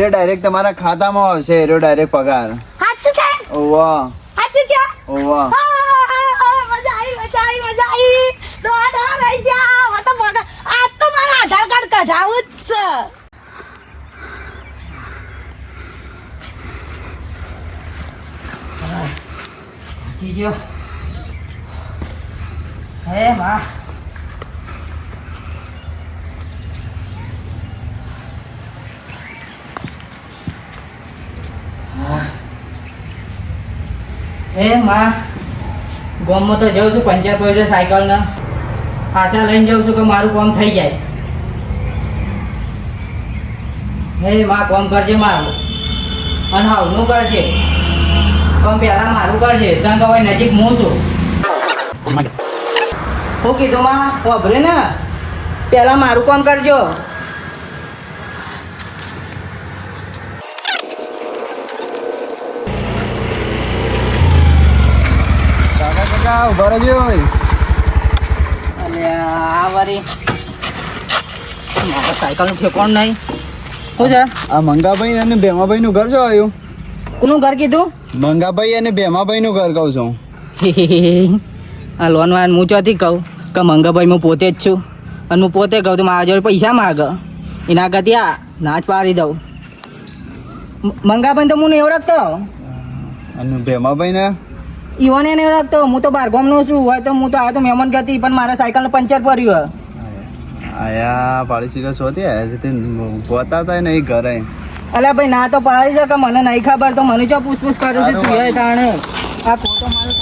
Direct તમારા ખાતામાં આવશે એરો ડાયરેક્ટ પગાર. સાચું સાહેબ? ઓવા સાચું ક્યાં? ઓવા મજા આવી. દોડા રહી જા. આ તો પગાર. આ તો મારા આધાર કાર્ડ કઢાવું જ છે. કીજો હે માં ગામમાં તો જાઉં છું પંચર પડે સાયકલ ને પાછા લઈને જાઉં છું કે મારું કામ થઈ જાય. હે માં કામ કરજે મારું અને હવનું કરજે. પણ પેલા મારું કરજે સંગ હવે નજીક હું છું. શું કીધું માં વાભરે ને પેલા મારું કામ કરજો. કાકા ઉભા રહેજો. અલે આ વારી મારા સાયકલનું ઠેકોણ નહીં. શું છે આ મંગાભાઈ અને ભેમાભાઈ નું ઘર જો આવ્યું? કોનું ઘર કીધું? મંગાભાઈ અને ભેમાભાઈ નું ઘર કહું છું. આ લોન વાન હું ચોથી કહું કે મંગાભાઈ હું પોતે જ છું અને હું પોતે કહું તો મારા જોડે પૈસા માગે એના કરતી આ નાચ પાડી દઉં. મંગાભાઈ તો હું નહીં ઓળખતો અને ભેમાભાઈ ને ઈવોને નહીં ઓળખતો. હું તો બારગામનો છું હોય તો હું તો આવ્યો તો મહેમાન ગતિ પણ મારા સાયકલને પંચર પડ્યું. આયા પાડીશી શોધી આવ્યા છે તે બતાવતા નહીં ઘરે. અલ્યા ભાઈ ના તો પાડી છે કે મને નહીં ખબર તો મને જો પૂછપૂછ કરું છું તું એ તાણે આ ફોટો મારો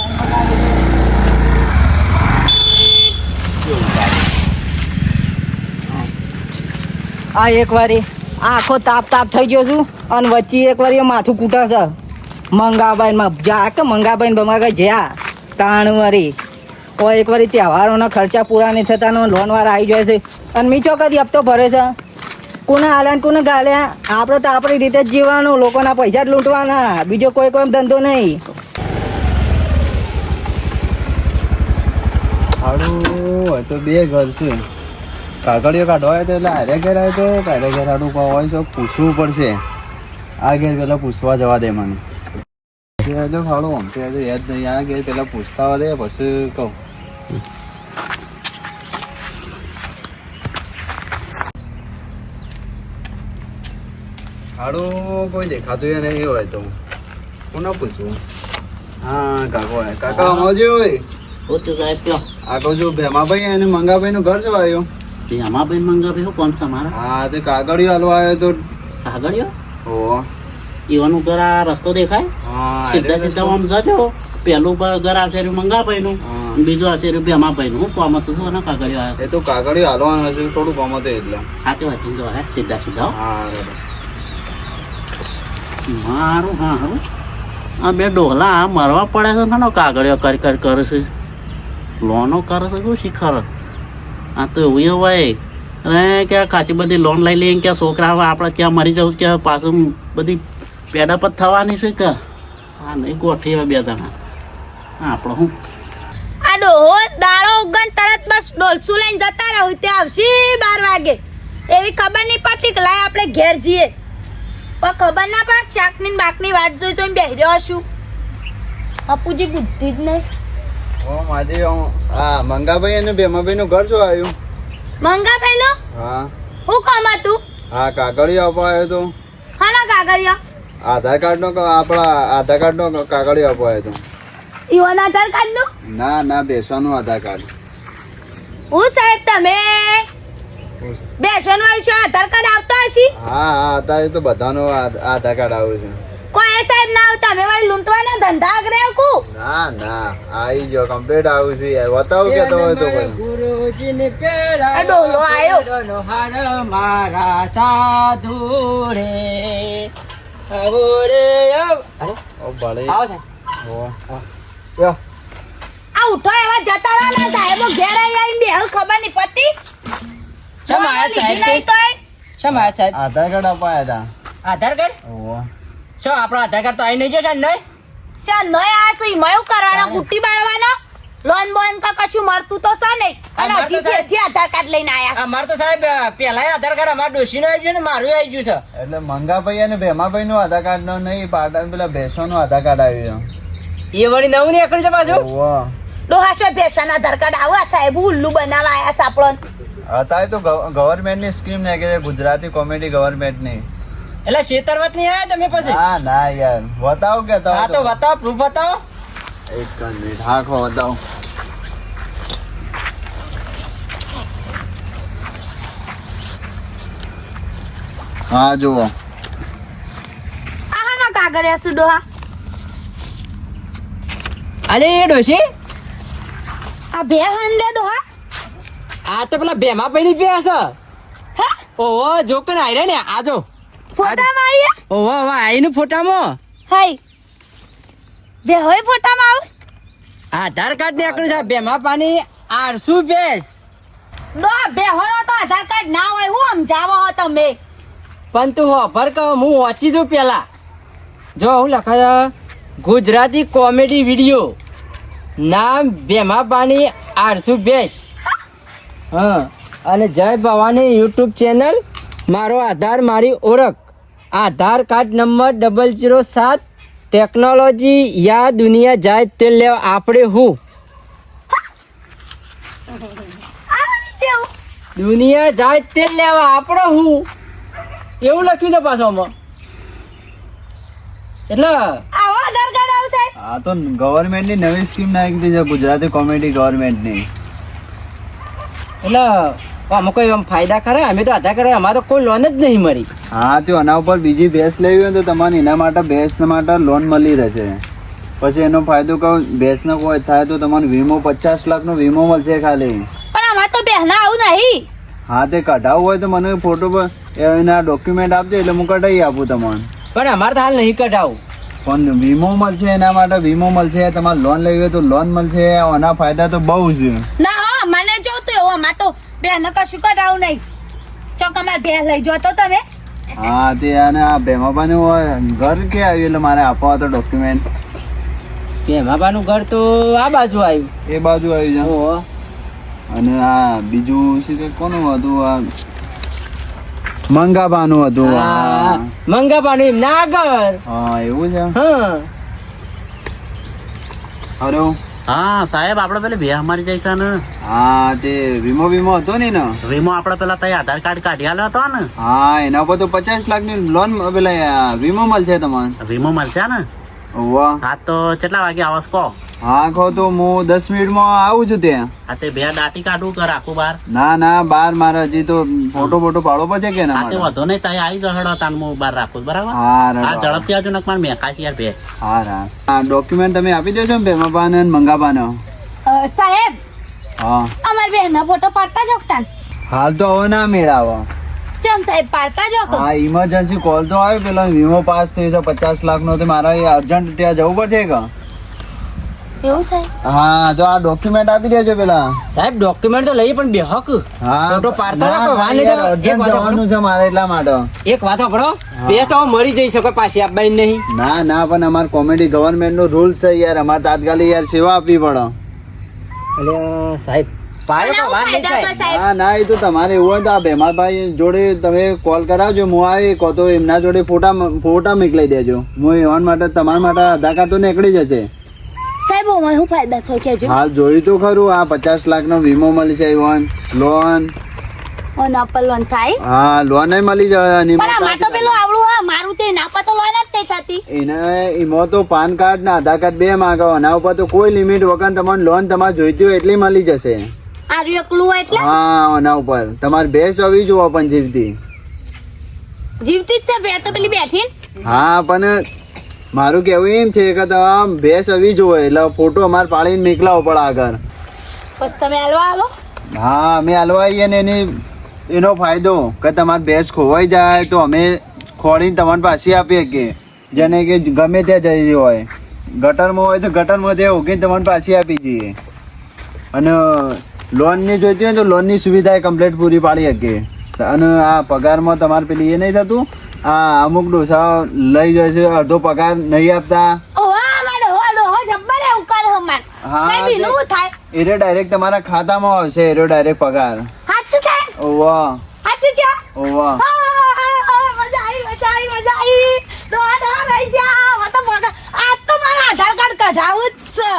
આ એક વારી આખો તાપ થઈ ગયો છું અને વચ્ચે એક વારી માથું કૂટા છે. મંગાબાઈમાં જા કે મંગાબાઈને બમાગા જ્યાં તાણ વારી કોઈ એક વારી તહેવારોના ખર્ચા પૂરા નહીં થતા લોન વાળા આવી જાય છે અને મીચો કદી હપ્તો ભરે છે. કોને હાલ્યા ને કોને ગાલ્યા આપણે તો આપણી રીતે જ જીવવાનું. લોકોના પૈસા જ લૂંટવાના બીજો કોઈ ધંધો નહીં. સારું હોય તો બે ઘર છે. કાગળિયો કાઢવા હોય તો એટલે હારે ઘેર આવે તો કારે ઘેર હાડું હોય તો પૂછવું પડશે. આ ઘેર પેલા પૂછવા જવા દે મને. ફાળું આમથી આજે યાદ નહીં. આ ઘેર પેલા પૂછતા દે પછી કહું. હાડું કોઈ દેખાતું એ નહીં હોય તો કોને પૂછવું? હા કાકો હોય. કાકા અમાજો હોય આ કહું છું ભેમાભાઈ અને મંગાભાઈ નું ઘર જો આવ્યું? ભેમાભાઈ મંગાભાઈ શું કોણ તમારા? હા તે કાગળિયો હાલવા આવ્યો તો. કાગળિયો? ઓ ઈવાનું ઘર આ રસ્તો દેખાય સીધા આમ જજો. પેલું ઘર આવશે મંગાભાઈ નું બીજું આવશે ભેમાભાઈ નું. શું કામ હતું શું કાગળિયો આવ્યો? એ તો કાગળિયો હાલવાનું હશે થોડું કામ હતું એટલે. હા તે વાત સીધા હા મારું હા હારું આ બે ડોલા મરવા પડે છે ને કાગળિયો કરી કરે છે. લોનો કરે છે શું શીખર? આ તો એવું હોય અને કે ખાસી બધી લોન લઈ લઈએ કે છોકરા હવે આપણે ક્યાં મરી જવું કે પાછું બધી પેડાપત થવાની છે કે હા નહીં ગોઠી બે જણા આપણો હું આ ડોહો દાડો ઉગન તરત બસ ડોલસું લઈને જતા રહું તે આવશે 12 વાગે. એવી ખબર નહીં પડતી કે લાય આપણે ઘેર જઈએ. પણ ખબર ના પડે ચાકની બાકની વાટ જોઈ બેહી રહ્યો છું. અપુજી બુદ્ધિ જ નહીં. ઓ માજી હા મંગાભાઈ અને ભેમાભાઈ નું ઘર જો આવ્યું? મંગાભાઈ નો હા હું કામ હતું? હા કાગળિયો આપવા આવ્યો તો. હાના કાગળિયા? આધાર કાર્ડ નો આપણા આધાર કાર્ડ નો કાગળિયો આપવા આવ્યો તો. ઈવન આધાર કાર્ડ નું? ના બેસવાનું આધાર કાર્ડ. હું સાહેબ તમે બેસન વાળું છે આધાર કાર્ડ આવતા હશે? હા અત્યારે તો બધાનો આધાર કાર્ડ આવે છે. કોઈ સાહેબ ના આવતા તમે વાળી લૂંટવાના ધંધા આગળ આવકું? ના આવી ગયો કમ્પ્લીટ આવું છે યાર. બતાવું કે તો હોય તો કોઈ ગુરુજીને આ ડોલો આયો મારા સાધુ રે આવો રે ઓ ભલે આવો છે. આ ઉઠો એવા જતા રહ્યા સાહેબો ઘેર આવીને બેહુ ખબર નહીં પતી. શા મારા સાહેબ આધાર કાર્ડ અપાયા હતા. આધાર કાર્ડ ઓહો શું આપણો આધાર કાર્ડ તો આવી નહીં જશે ને? ચાલ નય આ સહી મયું કરવાનો ગુટ્ટી બાળવાનો લોન બોન કા કશું મળતું તો છે નહીં અને અમાર તો હજી સાહેબ- જે આધાર કાર્ડ લઈને આયા અમાર તો સાહેબ પેલા આધાર કાર્ડ અમાર ડોશીનો આવી ગયું ને મારું આવી ગયું છે. એટલે મંગાભાઈ અને ભેમાભાઈ નું આધાર કાર્ડ નો નહીં પાટા પેલા ભેંસો નું આધાર કાર્ડ આવ્યું એ વળી નવું નહીં એકડું છે પાછું. ઓહો. ડોહાશો ભેસાના આધાર કાર્ડ આવા સાહેબ ઉલ્લુ બનાવવા આયા સાપડો અત્યારે તો ગવર્મેન્ટ ની સ્કીમ નાખી છે ગુજરાતી કોમેડી ગવર્મેન્ટ ની. એટલે છેતરવટ નહીં આવ્યા તમે પછી. હા ના યાર બતાવો કે હા તો બતાવો પ્રૂફ બતાવો. એક મિનિટ હા ખો બતાવો. હા જુઓ આહાના કાગળિયા છે ડોહા અરે એ ડોશી આ ભે હંડે ડોહા આ તો પેલા ભેમા પૈની પે છે. હે ઓહો જોકન આયરે ને આજો. ફોટામાં આયા ઓહો હવે આઈનું ફોટામાં હાય ભે હોય ફોટામાં આવ આધાર કાર્ડ ને એકડું છે ભેમા પાની આરસુ ભેસ. ડોહા ભે હોય તો આધાર કાર્ડ ના હોય હું સમજાવો હો તમે પણ તું ઓફર કહો હું વાંચી દઉં પેલા. જો હું લખાય ગુજરાતી કોમેડી વિડીયો નામ ભેમા પાની આરસુ ભેસ. હા અને જય ભવાની યુટ્યુબ ચેનલ મારો આધાર મારી ઓળખ આધાર કાર્ડ નંબર 007 ટેકનોલોજી યા દુનિયા જાય તે લેવા આપણે હું આવડી જેવું દુનિયા જાય તે લેવા આપણે હું એવું લખ્યું છે પાછો આમાં. એટલે આવો આધાર કાર્ડ આવ સાહેબ આ તો ગવર્મેન્ટ ની નવી સ્કીમ નાખી છે ગુજરાતી કોમેડી ગવર્મેન્ટ ની. એટલે આમાં કોઈ આમ ફાયદા ખરા? અમે તો આધાર કાર્ડ અમારે તો કોઈ લોન જ નહીં મળી. હા તો આના ઉપર બીજી ભેંસ લેવી હોય તો તમારે એના માટે ભેંસ માટે લોન મળી રહેશે. પછી એનો ફાયદો કહું ભેંસનો કોઈ થાય તો તમારે વીમો 50 લાખનો વીમો મળશે ખાલી. પણ અમાર તો બહેના આવું નહીં હા તે કઢાવવું હોય તો મને ફોટો પર એના ડોક્યુમેન્ટ આપજો એટલે હું કઢાવી આપું તમને. પણ અમારે તો હાલ નહીં કઢાવું. પણ વીમો મળશે એના માટે વીમો મળશે. તમારે લોન લેવી હોય તો લોન મળશે. આના ફાયદા તો બહુ છે. ના હા મને જોતું એવું અમાર તો બેન કશું કરાવું નહીં ચોક અમાર બે લઈ જો તો તમે હા તે અને આ ભેમાબાનું ઘર કે આવ્યું એટલે મારે આપવા હતો ડોક્યુમેન્ટ. ભેમાબાનું ઘર તો આ બાજુ આવ્યું. એ બાજુ આવી છે. ઓહો. અને આ બીજું શું છે કોનું હતું? આ મંગાબાનું હતું. હા, મંગાબાનું એમ ના આગળ. હા એવું છે. હા હલો હા સાહેબ આપણે પેલી બે અમારી જઈશે ને હા તે વીમો હતો ને ને વીમો આપણે પેલા તઈ આધાર કાર્ડ કાઢી આલ્યો હતો ને હા એના ઉપર તો 50 લાખની લોન પેલા વીમો મળશે તમારે. વીમો મળશે ને વાહ. હા તો કેટલા વાગે આવસ કહો હા કહો તો હું 10 મિનિટમાં આવું છું ત્યાં. હા તે બે દાટી કાઢું કે રાખું બાર ના ના બાર મારે હજી તો ફોટો પાડવો પડશે કે ના હા તે મારે? વધો નહીં તઈ આવી જશો તાન હું બાર રાખું બરાબર હા હા રાઈટ. ઝડપથી આવજો ને મારે મેકાશ યાર બે હા હા ડોક્યુમેન્ટ તમે આપી દેજો ને ભેમાબાને અને મંગાબાને. સાહેબ હા અમાર બેન ફોટો પાડતા જો તાન હાલ તો હવે ના મેળાવો. ચમ સાહેબ પાડતા જો હા ઇમરજન્સી કોલ તો આવ્યો પેલો વીમો પાસ થઈ છે 50 લાખનો. તો મારે અર્જન્ટ ત્યાં જવું પડશે કે? એવું સાહેબ હા તો આ ડોક્યુમેન્ટ આપી દેજો પેલા. સાહેબ ડોક્યુમેન્ટ તો લઈએ પણ બે હક હા ફોટો પાડતા ના, હતા, પણ વાન ના, લીધો. યાર, એક urgent વાત જવાનું છે મારે એટલા માટે. એક વાત સાંભળો, બે તો મળી જઈ શકો પાછી આપવાની નહીં. ના ના પણ અમારે કોમેડી ગવર્મેન્ટ નો રૂલ છે યાર. અમારે તાત્કાલિક યાર સેવા આપવી પડે. અલ્યા સાહેબ પાયો પણ વાન નહીં થાય. સાહેબ ના ના એ તો તમારે એવું હોય તો આ ભેમાભાઈ જોડે તમે કોલ કરાવજો. હું આવી કહો તો એમના જોડે ફોટા મોકલાઈ દેજો. હું એવાન માટે તમારા માટે આધાર કાર્ડ તો નીકળી જશે. સાહેબ ઓમાં શું ફાયદા થાય કેજો હાલ જોયું તો ખરું. આ 50 લાખનો વીમો મળશે. એવાન લોન ઓન અપલ લોન થાય હા લોન મળી જાય. અને પણ આમાં તો પેલું આવડું હા મારું તે ના પતો લોન જ તે થતી એને એમાં તો પાન કાર્ડ ને આધાર કાર્ડ બે માંગો. એના ઉપર તો કોઈ લિમિટ વગર તમારે લોન તમારે જોઈતી હોય એટલી મળી જશે. આર્યું એકલું હોય એટલે હા એના ઉપર તમારે ભેંસ હોવી જોવો પણ જીવતી. જીવતી જ છે બે તો પેલી બેઠી ને. હા પણ મારું કેવું એમ છે કે તમે ભેંસ હોવી જોવે એટલે ફોટો અમારે પાડીને મોકલાવો પડે આગળ. બસ તમે હાલવા આવો હા અમે હાલવા આવીએ ને એનો ફાયદો કે તમારી ભેંસ ખોવાઈ જાય તો અમે ખોડીને તમારી પાછી આપીએ કે જેને કે ગમે ત્યાં જઈ હોય. ગટરમાં હોય તો ગટરમાં ત્યાં ઉગીને તમારી પાછી આપી દઈએ. અને લોનની જોઈતી હોય તો લોનની સુવિધા કમ્પ્લીટ પૂરી પાડી શકીએ. અને આ પગારમાં તમારે પેલી એ નહીં થતું આ અમુક ડોસા લઈ જાય છે અડધો પગાર નહીં આપતા. ઓ વાહ મારો હો જબ્બર એવું કરે હમાર હા, સાહેબ એનું શું થાય એરો ડાયરેક્ટ તમારા ખાતામાં આવશે, એરો ડાયરેક્ટ પગાર. સાચું સાહેબ ઓવા સાચું ક્યાં ઓવા મજા આવી દોડો રહી જા હવે તો પગાર આજ તો મારા આધાર કાર્ડ કઢાવું જ છે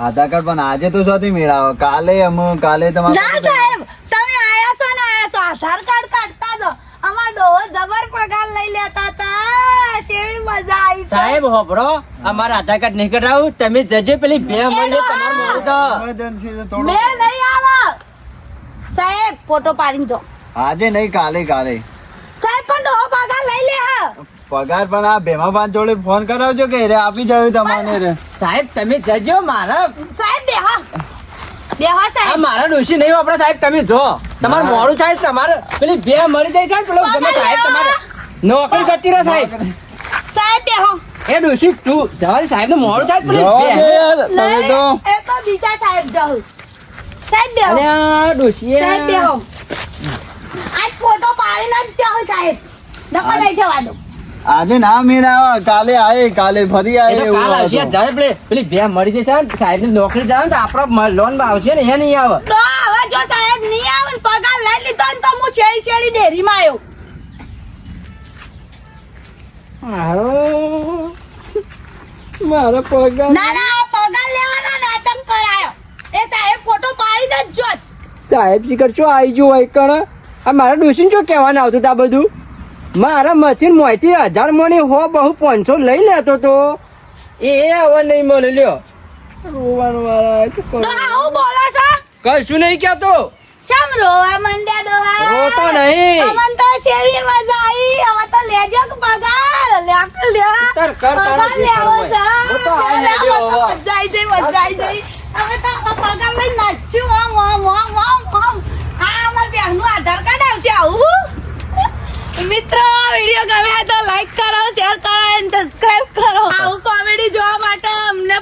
આધાર કાર્ડ પણ આજે તો શોથી મેળાવો, કાલે ના તમારે સાહેબ તમે આયા છો આધાર કાર્ડ કાઢતા દો અમાર ડોહો જબર પગાર લઈ લેતા તા શેવી મજા આવી છે. સાહેબ હોભળો, અમારા આધાર કાર્ડ નહીં કઢાવું, તમે જજે પેલી બે મળી તમારું મોડું તો. emergency છે થોડું. મેં નહીં આવા સાહેબ ફોટો પાડીને જો આજે નહીં, કાલે સાહેબ પણ ડોહો પગાર લઈ લે હા પગાર પણ આ ભેમાભાન જોડે ફોન કરાવજો કે રે આપી જાવ તમને રે. સાહેબ તમે જજો, મારા સાહેબ બેહો આ સાહેબ મારા ડોશી નહીં વાપરે સાહેબ, તમે જો તમારું ના. મોડું થાય તમારે પેલી બે મરી જાય છે ને, પેલો ગમે સાહેબ તમારે નોકરી કરતી રહે સાહેબ. સાહેબ બેહો એ ડોશી તું જવારી સાહેબ નું મોડું થાય પેલી જવા દે બે. યાર, તમે નહીં, તો એ તો બીજા સાહેબ જાઉં સાહેબ બેહો અરે આ ડોશીએ સાહેબ બેહો આજ ફોટો પાડીને જ જાઉં સાહેબ નકર લઈ જવા દો આજે ના મેળાવો, કાલે આય, કાલે ફરી એ આય તો એવું કાલ આવશે હતું. જ્યારે પેલી બે મરી જશે ને સાહેબ ની નોકરી જાય ને તો આપડે લોન આવશે ને એ નહીં આવે. તો હવે જો સાહેબ નહીં આવે ને પગાર લઈ લીધો ને તો હું શેરી ડેરીમાં આવ્યો મારો પગાર ના ના પગાર લેવાના નાટક કરાયો એ સાહેબ ફોટો પાડીને જ જોત સાહેબ શીખર શું આવી ગયું હોય કણ આ મારા ડોશીને શું કહેવાનું આવતું હતું આ બધું મારા મચીન મોંથી 1000 મોની હો બહુ 500 લઈ લેતો તો એ હવે નહીં મળે લ્યો રોવાનું મારા શું કરું? ડોહા હું બોલો છો કશું નહીં કહેતો ચમ રોવા મંડ્યા ડોહા રોતો નહીં. અમન તો શેરી મજા આવી હવે તો લેજો કે પગાર લે તાર કર તારો પગાર જે લેવો કરવો હોય. હું તો આ લેજો હવે. મજા આવી જઈ હવે તો પગાર લઈ નાખ્યું આમ હા અમાર બેહનું આધાર કાર્ડ આવશે આવું મિત્રો વિડીયો ગમે તો લાઈક કરો શેર કરો અને સબસ્ક્રાઇબ કરો આવું કોમેડી જોવા માટે અમને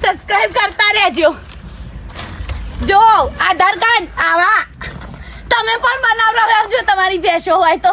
સબસ્ક્રાઇબ કરતા રહેજો જો આધાર કાર્ડ આવા તમે પણ બનાવડાવજો તમારી ભેંસો હોય તો